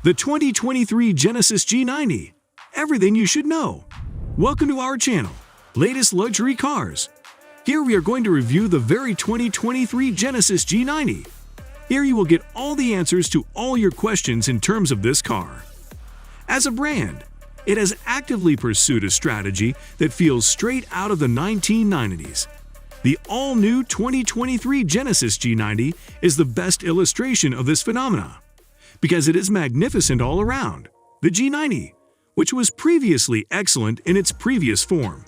The 2023 Genesis G90. Everything you should know. Welcome to our channel, Latest Luxury Cars. Here we are going to review the very 2023 Genesis G90. Here you will get all the answers to all your questions in terms of this car. As a brand, it has actively pursued a strategy that feels straight out of the 1990s. The all-new 2023 Genesis G90 is the best illustration of this phenomena, because it is magnificent all around. The G90, which was previously excellent in its previous form,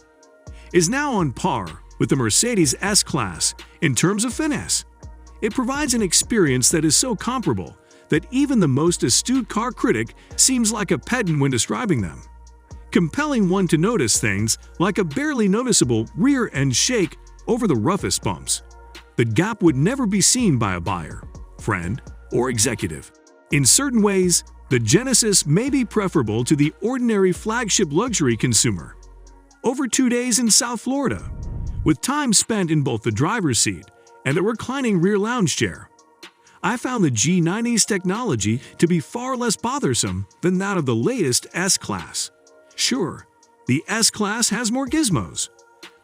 is now on par with the Mercedes S-class in terms of finesse. It provides an experience that is so comparable that even the most astute car critic seems like a pedant when describing them, compelling one to notice things like a barely noticeable rear end shake over the roughest bumps. The gap would never be seen by a buyer, friend, or executive. In certain ways, the Genesis may be preferable to the ordinary flagship luxury consumer. Over 2 days in South Florida, with time spent in both the driver's seat and a reclining rear lounge chair, I found the G90's technology to be far less bothersome than that of the latest S-class. Sure, the S-class has more gizmos,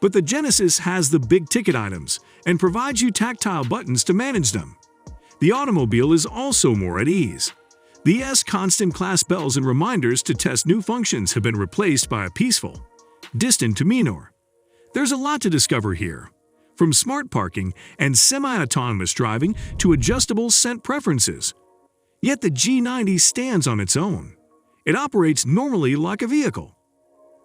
but the Genesis has the big-ticket items and provides you tactile buttons to manage them. The automobile is also more at ease. The S constant class bells and reminders to test new functions have been replaced by a peaceful, distant demeanor. There's a lot to discover here, from smart parking and semi-autonomous driving to adjustable scent preferences. Yet the G90 stands on its own. It operates normally like a vehicle,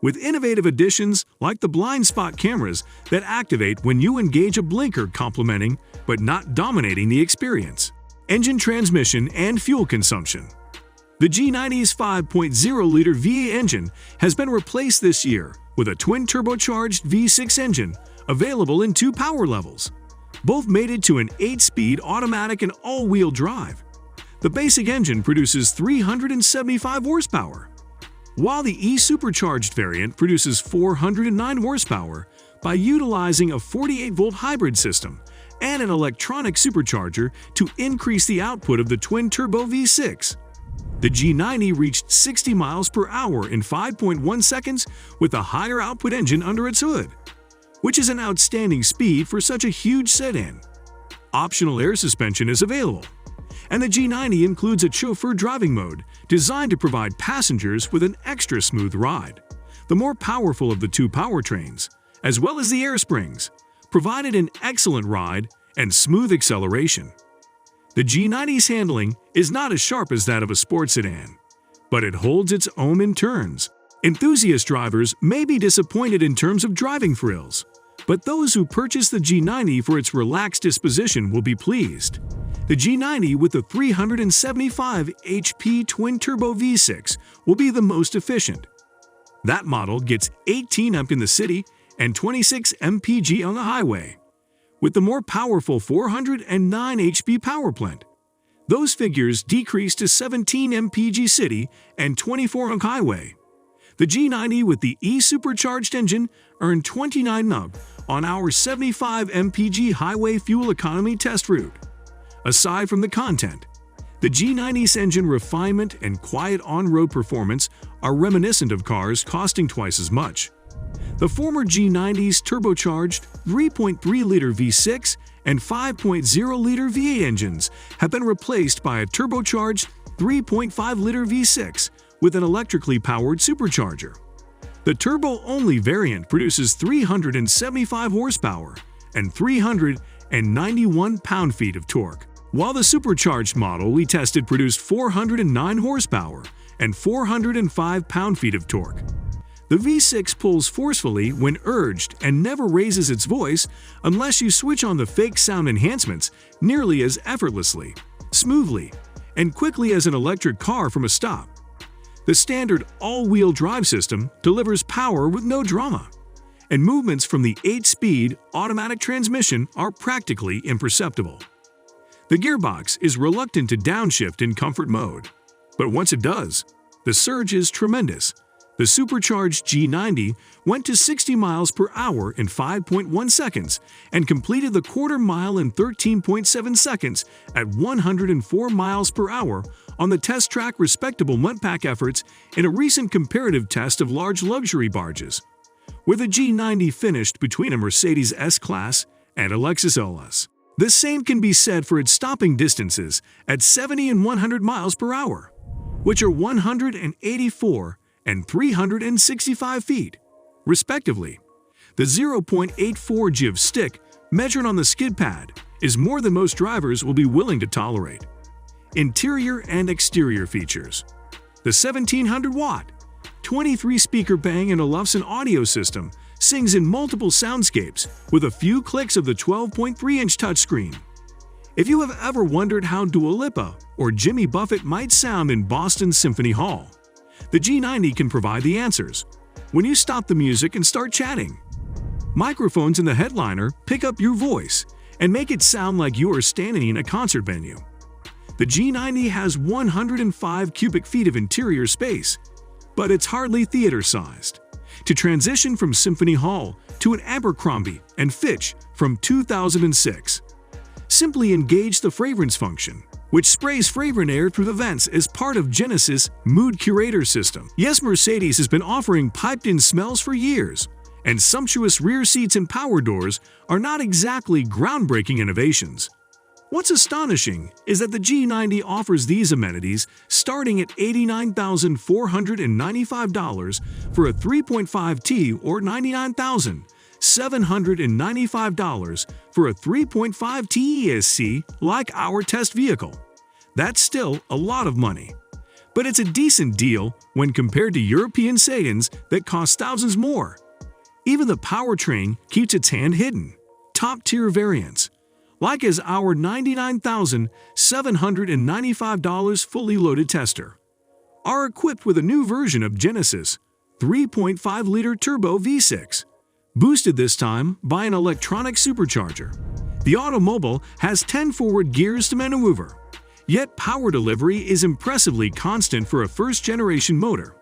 with innovative additions like the blind spot cameras that activate when you engage a blinker, complementing but not dominating the experience. Engine, transmission, and fuel consumption. The G90's 5.0-liter V8 engine has been replaced this year with a twin-turbocharged V6 engine available in 2 power levels, both mated to an 8-speed automatic and all-wheel drive. The basic engine produces 375 horsepower, while the E-supercharged variant produces 409 horsepower by utilizing a 48-volt hybrid system and an electronic supercharger to increase the output of the twin-turbo V6. The G90 reached 60 miles per hour in 5.1 seconds with a higher output engine under its hood, which is an outstanding speed for such a huge sedan. Optional air suspension is available, and the G90 includes a chauffeur driving mode designed to provide passengers with an extra smooth ride. The more powerful of the 2 powertrains, as well as the air springs, provided an excellent ride and smooth acceleration. The G90's handling is not as sharp as that of a sports sedan, but it holds its own in turns. Enthusiast drivers may be disappointed in terms of driving thrills, but those who purchase the G90 for its relaxed disposition will be pleased. The G90 with the 375 HP twin-turbo V6 will be the most efficient. That model gets 18 mph in the city and 26 mpg on the highway, with the more powerful 409 HP power plant. Those figures decrease to 17 mpg city and 24 on highway. The G90 with the E-supercharged engine earned 29 mph on our 75 mpg highway fuel economy test route. Aside from the content, the G90's engine refinement and quiet on-road performance are reminiscent of cars costing twice as much. The former G90's turbocharged 3.3-liter V6 and 5.0-liter V8 engines have been replaced by a turbocharged 3.5-liter V6 with an electrically powered supercharger. The turbo-only variant produces 375 horsepower and 391 pound-feet of torque, while the supercharged model we tested produced 409 horsepower and 405 pound-feet of torque. The V6 pulls forcefully when urged and never raises its voice unless you switch on the fake sound enhancements nearly as effortlessly, smoothly, and quickly as an electric car from a stop. The standard all-wheel drive system delivers power with no drama, and movements from the 8-speed automatic transmission are practically imperceptible. The gearbox is reluctant to downshift in comfort mode, but once it does, the surge is tremendous, The supercharged G90 went to 60 miles per hour in 5.1 seconds and completed the quarter mile in 13.7 seconds at 104 miles per hour on the test track respectable mudpack efforts in a recent comparative test of large luxury barges, where the G90 finished between a Mercedes S-class and a Lexus LS. The same can be said for its stopping distances at 70 and 100 miles per hour, which are 184 and 365 feet, respectively. The 0.84 GIV stick measured on the skid pad is more than most drivers will be willing to tolerate. Interior and exterior features. The 1700-watt, 23-speaker Bang & Olufsen audio system sings in multiple soundscapes with a few clicks of the 12.3-inch touchscreen. If you have ever wondered how Dua Lipa or Jimmy Buffett might sound in Boston Symphony Hall, the G90 can provide the answers when you stop the music and start chatting. Microphones in the headliner pick up your voice and make it sound like you are standing in a concert venue. The G90 has 105 cubic feet of interior space, but it's hardly theater-sized. To transition from Symphony Hall to an Abercrombie & Fitch from 2006, simply engage the fragrance function, which sprays fragrant air through the vents as part of Genesis' Mood Curator system. Yes, Mercedes has been offering piped-in smells for years, and sumptuous rear seats and power doors are not exactly groundbreaking innovations. What's astonishing is that the G90 offers these amenities starting at $89,495 for a 3.5T or $99,795 for a 3.5T ESC like our test vehicle. That's still a lot of money. But it's a decent deal when compared to European sedans that cost thousands more. Even the powertrain keeps its hand hidden. Top-tier variants, like as our $99,795 fully loaded tester, are equipped with a new version of Genesis 3.5-liter turbo V6, boosted this time by an electronic supercharger. The automobile has 10 forward gears to maneuver, yet power delivery is impressively constant for a first-generation motor.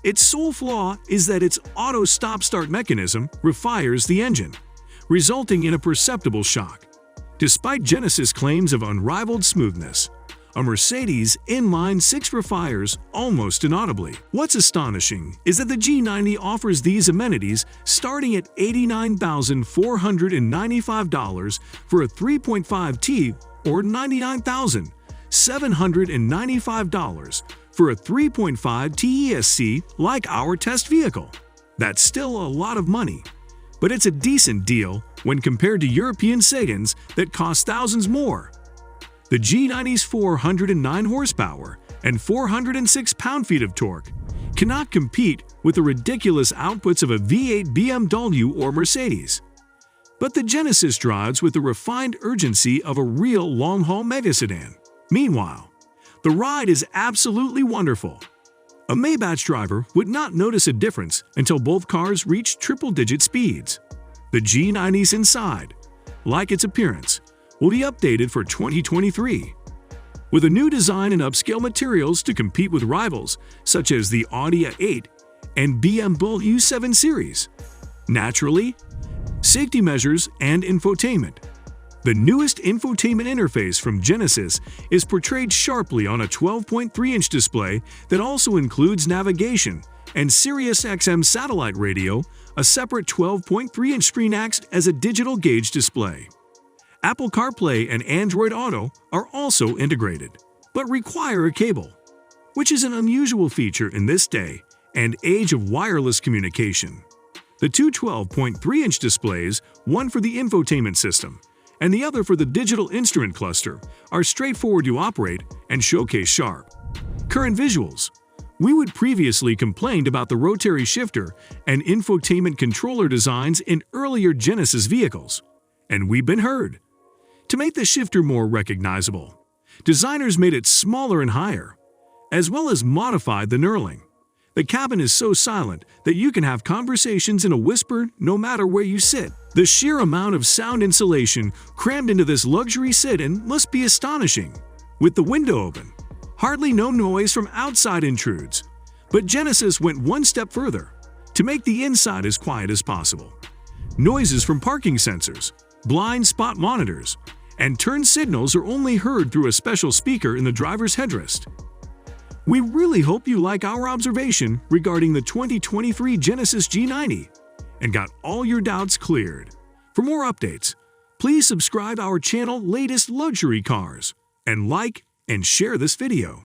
Its sole flaw is that its auto stop-start mechanism refires the engine, resulting in a perceptible shock. Despite Genesis' claims of unrivaled smoothness, a Mercedes inline 6 refires almost inaudibly. What's astonishing is that the G90 offers these amenities starting at $89,495 for a 3.5T or $99,795 for a 3.5T ESC like our test vehicle. That's still a lot of money, but it's a decent deal when compared to European sedans that cost thousands more. The G90's 409 horsepower and 406 pound-feet of torque cannot compete with the ridiculous outputs of a V8 BMW or Mercedes. But the Genesis drives with the refined urgency of a real long-haul megasedan. Meanwhile, the ride is absolutely wonderful. A Maybach driver would not notice a difference until both cars reach triple-digit speeds. The G90's inside, like its appearance, will be updated for 2023, with a new design and upscale materials to compete with rivals such as the Audi A8 and BMW 7 Series. Naturally, safety measures and infotainment. The newest infotainment interface from Genesis is portrayed sharply on a 12.3-inch display that also includes navigation, and SiriusXM satellite radio. A separate 12.3-inch screen acts as a digital gauge display. Apple CarPlay and Android Auto are also integrated, but require a cable, which is an unusual feature in this day and age of wireless communication. The two 12.3-inch displays, one for the infotainment system and the other for the digital instrument cluster, are straightforward to operate and showcase sharp, current visuals. We would previously complained about the rotary shifter and infotainment controller designs in earlier Genesis vehicles, and we've been heard. To make the shifter more recognizable, designers made it smaller and higher, as well as modified the knurling. The cabin is so silent that you can have conversations in a whisper no matter where you sit. The sheer amount of sound insulation crammed into this luxury sedan must be astonishing. With the window open, hardly no noise from outside intrudes. But Genesis went one step further to make the inside as quiet as possible. Noises from parking sensors, blind spot monitors, and turn signals are only heard through a special speaker in the driver's headrest. We really hope you like our observation regarding the 2023 Genesis G90 and got all your doubts cleared. For more updates, please subscribe our channel Latest Luxury Cars and like and share this video.